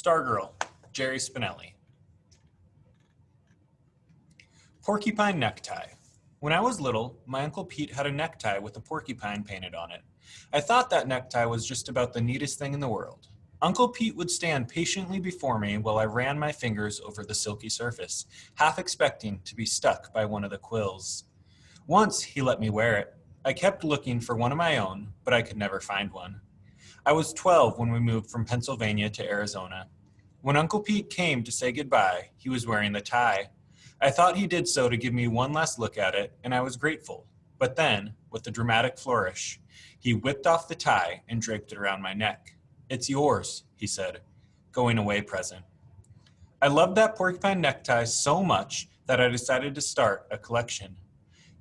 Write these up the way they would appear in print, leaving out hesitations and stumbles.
Stargirl, Jerry Spinelli. Porcupine necktie. When I was little, my Uncle Pete had a necktie with a porcupine painted on it. I thought that necktie was just about the neatest thing in the world. Uncle Pete would stand patiently before me while I ran my fingers over the silky surface, half expecting to be stuck by one of the quills. Once he let me wear it. I kept looking for one of my own, but I could never find one. I was 12 when we moved from Pennsylvania to Arizona. When Uncle Pete came to say goodbye, he was wearing the tie. I thought he did so to give me one last look at it, and I was grateful. But then, with a dramatic flourish, he whipped off the tie and draped it around my neck. "It's yours," he said, going away present. I loved that porcupine necktie so much that I decided to start a collection.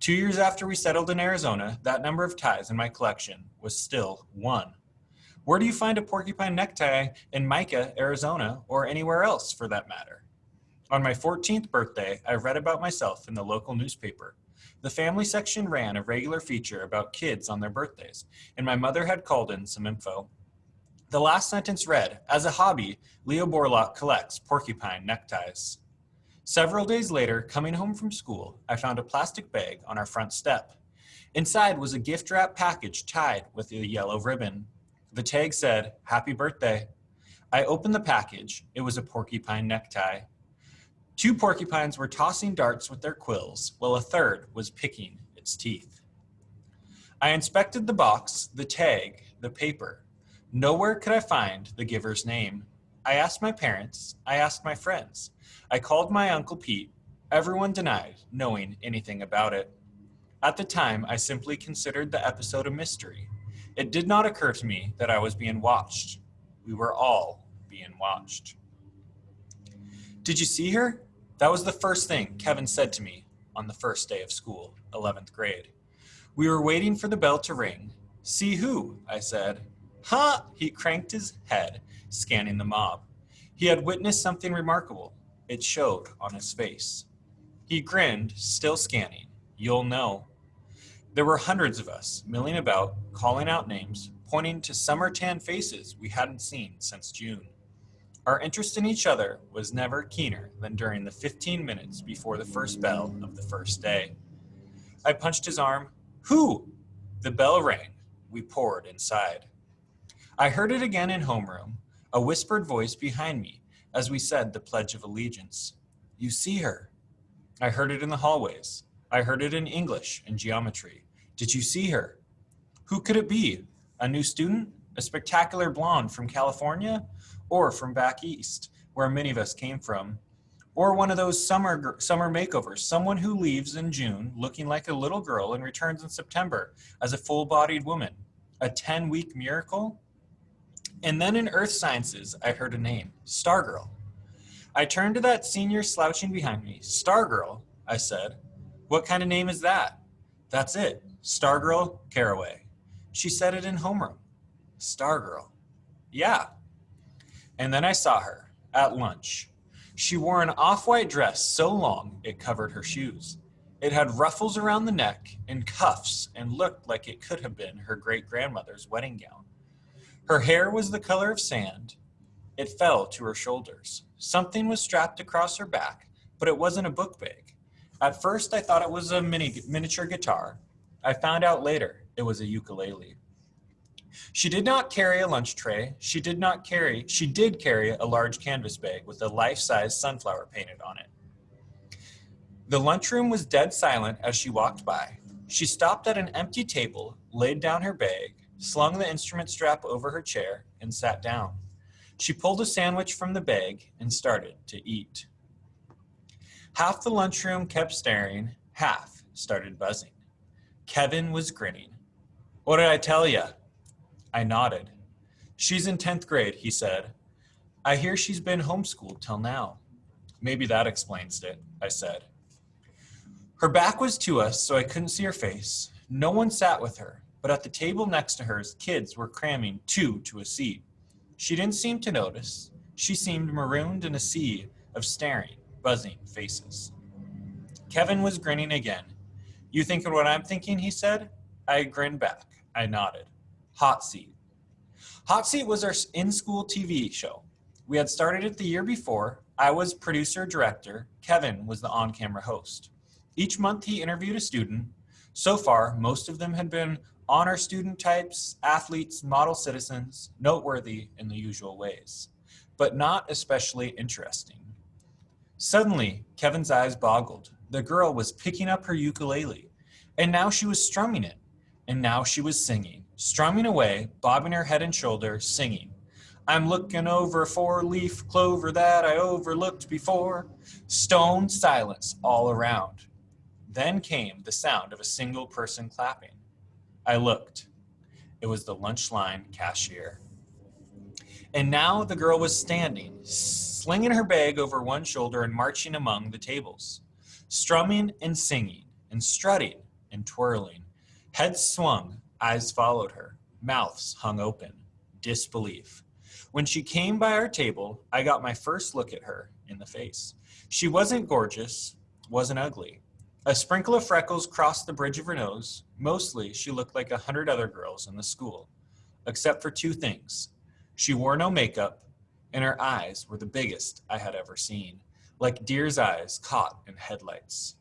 2 years after we settled in Arizona, that number of ties in my collection was still 1. Where do you find a porcupine necktie in Micah, Arizona, or anywhere else for that matter? On my 14th birthday, I read about myself in the local newspaper. The family section ran a regular feature about kids on their birthdays, and my mother had called in some info. The last sentence read, "As a hobby, Leo Borlaug collects porcupine neckties." Several days later, coming home from school, I found a plastic bag on our front step. Inside was a gift wrap package tied with a yellow ribbon. The tag said, "Happy birthday." I opened the package. It was a porcupine necktie. 2 porcupines were tossing darts with their quills, while a third was picking its teeth. I inspected the box, the tag, the paper. Nowhere could I find the giver's name. I asked my parents. I asked my friends. I called my Uncle Pete. Everyone denied knowing anything about it. At the time, I simply considered the episode a mystery. It did not occur to me that I was being watched. We were all being watched. "Did you see her?" That was the first thing Kevin said to me on the first day of school, 11th grade. We were waiting for the bell to ring. "See who?" I said. "Huh!" He cranked his head, scanning the mob. He had witnessed something remarkable. It showed on his face. He grinned, still scanning. "You'll know." There were hundreds of us, milling about, calling out names, pointing to summer tan faces we hadn't seen since June. Our interest in each other was never keener than during the 15 minutes before the first bell of the first day. I punched his arm. "Who?" The bell rang. We poured inside. I heard it again in homeroom, a whispered voice behind me as we said the Pledge of Allegiance. "You see her." I heard it in the hallways. I heard it in English and geometry. "Did you see her?" Who could it be? A new student? A spectacular blonde from California? Or from back east, where many of us came from? Or one of those summer makeovers, someone who leaves in June looking like a little girl and returns in September as a full-bodied woman? A 10-week miracle? And then in earth sciences, I heard a name, Stargirl. I turned to that senior slouching behind me. "Stargirl," I said. "What kind of name is that?" "That's it, Stargirl Caraway." She said it in homeroom. Stargirl. Yeah. And then I saw her, at lunch. She wore an off-white dress so long it covered her shoes. It had ruffles around the neck and cuffs and looked like it could have been her great-grandmother's wedding gown. Her hair was the color of sand. It fell to her shoulders. Something was strapped across her back, but it wasn't a book bag. At first, I thought it was a miniature guitar. I found out later it was a ukulele. She did not carry a lunch tray. She did carry a large canvas bag with a life-size sunflower painted on it. The lunchroom was dead silent as she walked by. She stopped at an empty table, laid down her bag, slung the instrument strap over her chair, and sat down. She pulled a sandwich from the bag and started to eat. Half the lunchroom kept staring, half started buzzing. Kevin was grinning. "What did I tell ya?" I nodded. "She's in 10th grade, he said. "I hear she's been homeschooled till now." "Maybe that explains it," I said. Her back was to us, so I couldn't see her face. No one sat with her, but at the table next to hers, kids were cramming 2 to a seat. She didn't seem to notice. She seemed marooned in a sea of staring, buzzing faces. Kevin was grinning again. "You thinking what I'm thinking?" he said. I grinned back. I nodded. Hot Seat. Hot Seat was our in-school TV show. We had started it the year before. I was producer-director. Kevin was the on-camera host. Each month he interviewed a student. So far, most of them had been honor student types, athletes, model citizens, noteworthy in the usual ways, but not especially interesting. Suddenly, Kevin's eyes boggled. The girl was picking up her ukulele, and now she was strumming it, and now she was singing, strumming away, bobbing her head and shoulders, singing. I'm looking over a four-leaf clover that I overlooked before. Stone silence all around. Then came the sound of a single person clapping. I looked. It was the lunch line cashier. And now the girl was standing, slinging her bag over one shoulder and marching among the tables, strumming and singing and strutting and twirling. Heads swung, eyes followed her, mouths hung open, disbelief. When she came by our table, I got my first look at her in the face. She wasn't gorgeous, wasn't ugly. A sprinkle of freckles crossed the bridge of her nose. Mostly, she looked like 100 other girls in the school, except for two things. She wore no makeup, and her eyes were the biggest I had ever seen, like deer's eyes caught in headlights.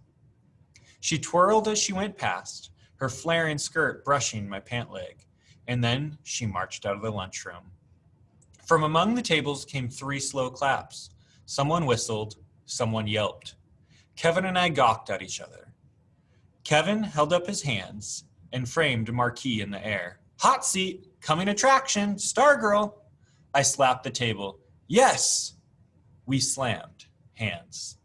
She twirled as she went past, her flaring skirt brushing my pant leg, and then she marched out of the lunchroom. From among the tables came 3 slow claps. Someone whistled, someone yelped. Kevin and I gawked at each other. Kevin held up his hands and framed a marquee in the air. Hot seat, coming attraction, Stargirl. I slapped the table. Yes! We slammed hands.